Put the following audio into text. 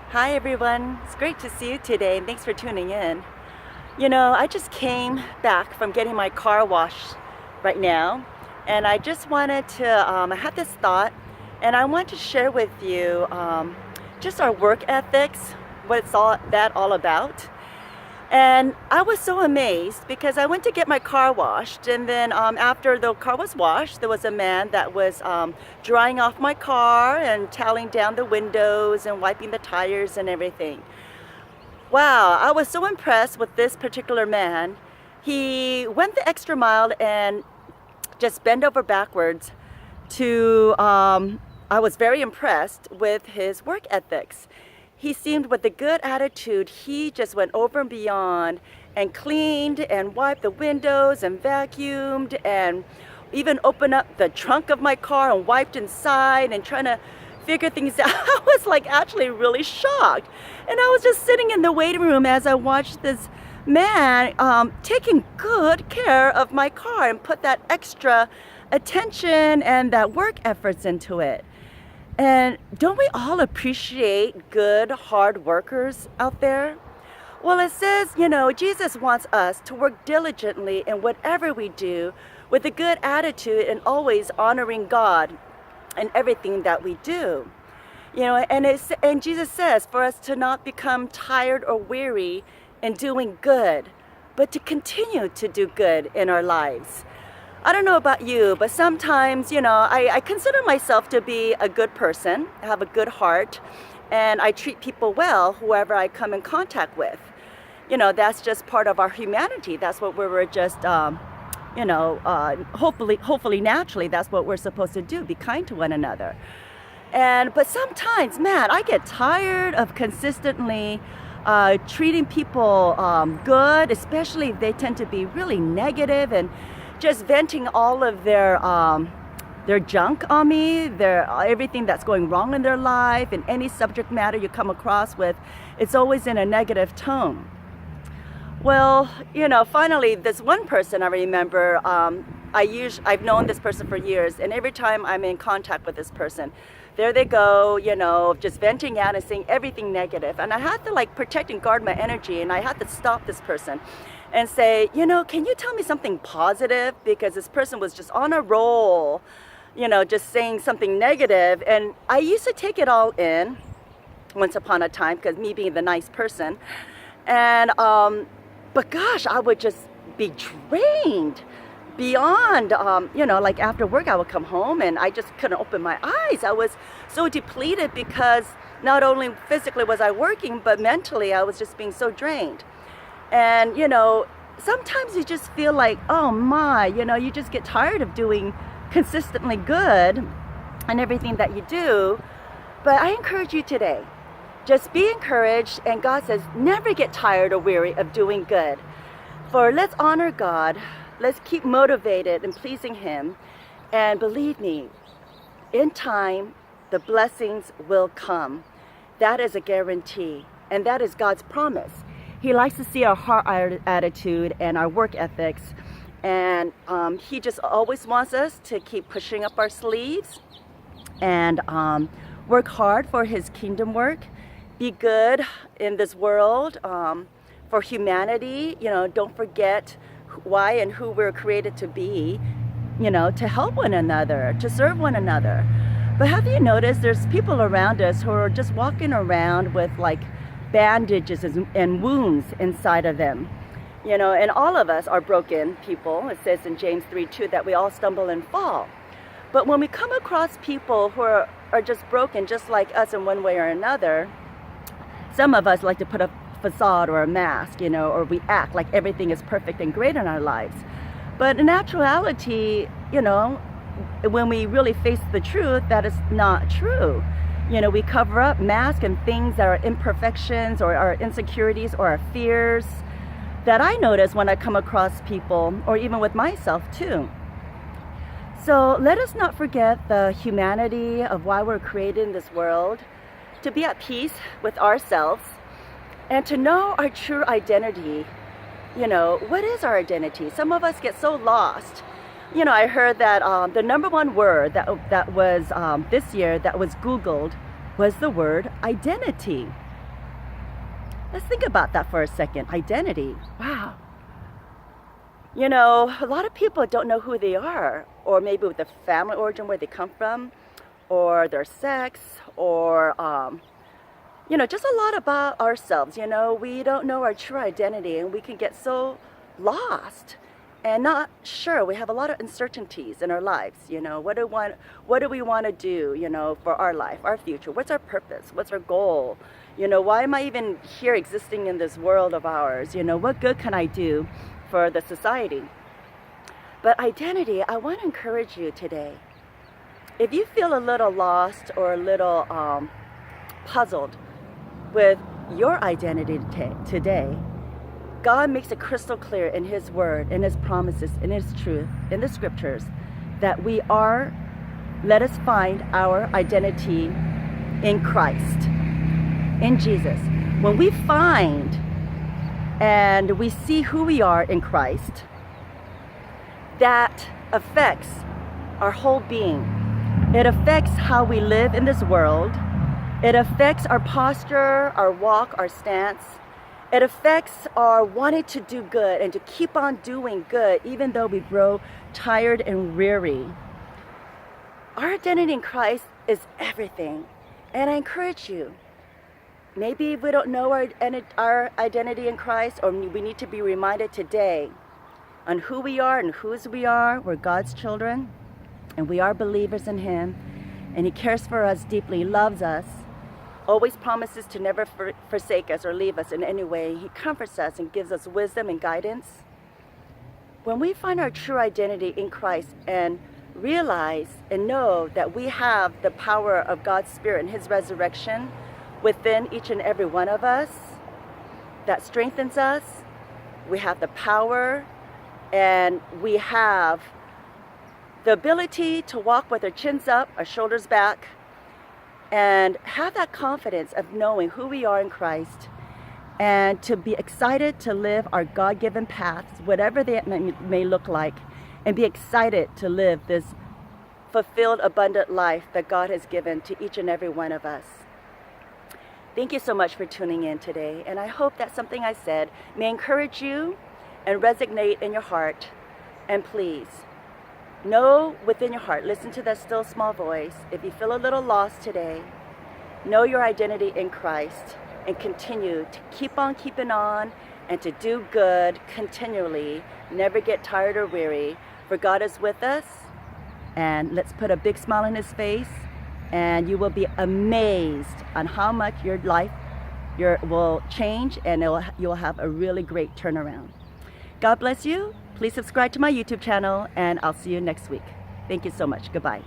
Hi everyone, it's great to see you today and thanks for tuning in. You know, I just came back from getting my car washed right now, and I just wanted to, I had this thought and I want to share with you just our work ethics, what it's all about. And I was so amazed because I went to get my car washed, and then after the car was washed, there was a man that was drying off my car and toweling down the windows and wiping the tires and everything. Wow, I was so impressed with this particular man. He went the extra mile and just bent over backwards to, I was very impressed with his work ethics. He seemed with a good attitude. He just went over and beyond and cleaned and wiped the windows and vacuumed and even opened up the trunk of my car and wiped inside and trying to figure things out. I was like actually really shocked. And I was just sitting in the waiting room as I watched this man taking good care of my car and put that extra attention and that work efforts into it. And don't we all appreciate good, hard workers out there? Well, it says, you know, Jesus wants us to work diligently in whatever we do with a good attitude and always honoring God in everything that we do. You know, and Jesus says for us to not become tired or weary in doing good, but to continue to do good in our lives. I don't know about you, but sometimes, you know, I consider myself to be a good person. I have a good heart, and I treat people well, whoever I come in contact with. You know, that's just part of our humanity. That's what we were just, hopefully, naturally, that's what we're supposed to do, be kind to one another. But sometimes, man, I get tired of consistently treating people good, especially if they tend to be really negative and just venting all of their junk on me, everything that's going wrong in their life, and any subject matter you come across with, it's always in a negative tone. Well, you know, finally, this one person I remember, I've known this person for years, and every time I'm in contact with this person, there they go, you know, just venting out and saying everything negative. And I had to like protect and guard my energy, and I had to stop this person and say, you know, can you tell me something positive? Because this person was just on a roll, you know, just saying something negative. And I used to take it all in once upon a time, because me being the nice person. And, but gosh, I would just be drained beyond, you know, like after work, I would come home and I just couldn't open my eyes. I was so depleted because not only physically was I working, but mentally I was just being so drained. And, you know, sometimes you just feel like, oh my, you know, you just get tired of doing consistently good and everything that you do. But I encourage you today, just be encouraged. And God says, never get tired or weary of doing good. For let's honor God. Let's keep motivated and pleasing Him. And believe me, in time, the blessings will come. That is a guarantee. And that is God's promise. He likes to see our heart attitude and our work ethics. And He just always wants us to keep pushing up our sleeves and work hard for His kingdom work. Be good in this world for humanity. You know, don't forget why and who we're created to be, you know, to help one another, to serve one another. But have you noticed there's people around us who are just walking around with like bandages and wounds inside of them, you know, and all of us are broken people. It says in James 3:2 that we all stumble and fall. But when we come across people who are just broken, just like us in one way or another, some of us like to put a facade or a mask, you know, or we act like everything is perfect and great in our lives. But in actuality, you know, when we really face the truth, that is not true. You know, we cover up, mask, and things that are imperfections or our insecurities or our fears that I notice when I come across people, or even with myself too. So let us not forget the humanity of why we're created in this world, to be at peace with ourselves, and to know our true identity. You know, what is our identity? Some of us get so lost. You know, I heard that the number one word that was this year that was Googled was the word identity. Let's think about that for a second. Identity. Wow. You know, a lot of people don't know who they are, or maybe with the family origin where they come from, or their sex, or, you know, just a lot about ourselves. You know, we don't know our true identity, and we can get so lost and not sure. We have a lot of uncertainties in our lives. You know, what do we want to do, you know, for our life, our future? What's our purpose? What's our goal? You know, why am I even here existing in this world of ours? You know, what good can I do for the society? But identity, I want to encourage you today. If you feel a little lost or a little puzzled with your identity today, God makes it crystal clear in His Word, in His promises, in His truth, in the Scriptures, that we are, let us find our identity in Christ, in Jesus. When we find and we see who we are in Christ, that affects our whole being. It affects how we live in this world. It affects our posture, our walk, our stance. It affects our wanting to do good and to keep on doing good even though we grow tired and weary. Our identity in Christ is everything. And I encourage you, maybe we don't know our identity in Christ, or we need to be reminded today on who we are and whose we are. We're God's children, and we are believers in Him, and He cares for us deeply, loves us, always promises to never forsake us or leave us in any way. He comforts us and gives us wisdom and guidance. When we find our true identity in Christ and realize and know that we have the power of God's Spirit and His resurrection within each and every one of us, that strengthens us. We have the power, and we have the ability to walk with our chins up, our shoulders back, and have that confidence of knowing who we are in Christ, and to be excited to live our God-given paths, whatever they may look like, and be excited to live this fulfilled, abundant life that God has given to each and every one of us. Thank you so much for tuning in today, and I hope that something I said may encourage you and resonate in your heart. And please, know within your heart, listen to that still small voice. If you feel a little lost today, know your identity in Christ and continue to keep on keeping on and to do good continually. Never get tired or weary, for God is with us. And let's put a big smile on His face, and you will be amazed on how much your life will change, and you'll have a really great turnaround. God bless you. Please subscribe to my YouTube channel, and I'll see you next week. Thank you so much. Goodbye.